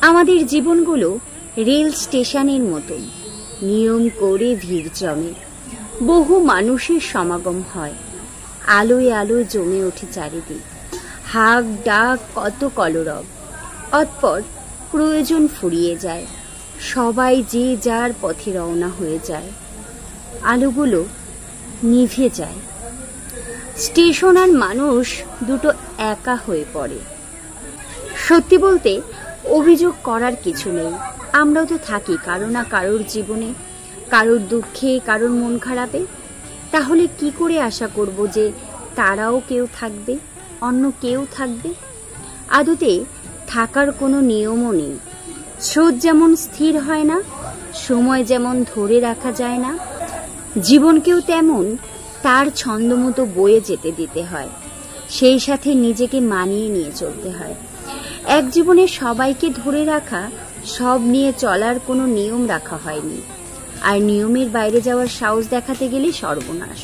আমাদের জীবনগুলো রেল স্টেশনের মতন, নিয়ম করে ভিড় জমে, বহু মানুষের সমাগম হয়, আলোয় আলোয় জমে ওঠে চারিদিক, হাক ডাক কত কলরব। অতঃপর প্রয়োজন ফুরিয়ে যায়, সবাই যে যার পথে রওনা হয়ে যায়, আলোগুলো নিভে যায়। স্টেশন আর মানুষ দুটো একা হয়ে পড়ে। সত্যি বলতে অভিযোগ করার কিছু নেই, আমরাও তো থাকি কারো না কারোর জীবনে, কারোর দুঃখে, কারোর মন খারাপে। তাহলে কি করে আশা করব যে তারাও কেউ থাকবে, অন্য কেউ থাকবে? আদতে থাকার কোনো নিয়মও নেই। স্রোত যেমন স্থির হয় না, সময় যেমন ধরে রাখা যায় না, জীবনকেও তেমন তার ছন্দমতো বয়ে যেতে দিতে হয়, সেই সাথে নিজেকে মানিয়ে নিয়ে চলতে হয়। এক জীবনে সবাইকে ধরে রাখা, সব নিয়ে চলার কোনো নিয়ম রাখা হয়নি, আর নিয়মের বাইরে যাওয়ার সাহস দেখাতে গেলে সর্বনাশ।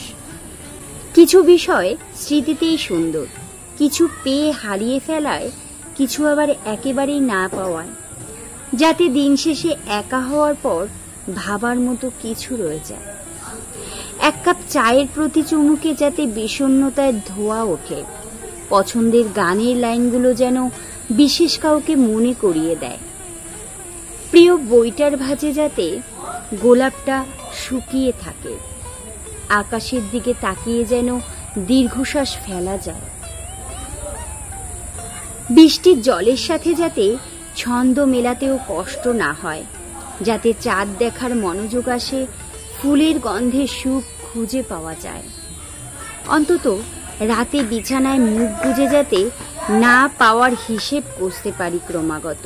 কিছু বিষয় স্মৃতিতেই সুন্দর, কিছু পেয়ে হারিয়ে ফেলায়, কিছু আবার একেবারেই না পাওয়ায়, যাতে দিন শেষে একা হওয়ার পর ভাবার মতো কিছু রয়ে যায়। এক কাপ চায়ের প্রতি চুমুকে যাতে বিষণ্ণতায় ধোয়া ওঠে, পছন্দের গানের লাইনগুলো যেন বিশেষ কাউকে মনে করিয়ে দেয়, প্রিয় বইটার ভাঁজে যাতে গোলাপটা শুকিয়ে থাকে, আকাশের দিকে তাকিয়ে যেন দীর্ঘশ্বাস ফেলা যায়, বৃষ্টির জলের সাথে যাতে ছন্দ মেলাতেও কষ্ট না হয়, যাতে চাঁদ দেখার মনোযোগ আসে, ফুলের গন্ধে সুখ খুঁজে পাওয়া যায়। অন্তত রাতে বিছানায় মুখ গুজে যাতে না পাওয়ার হিসেব কষতে পারি ক্রমাগত।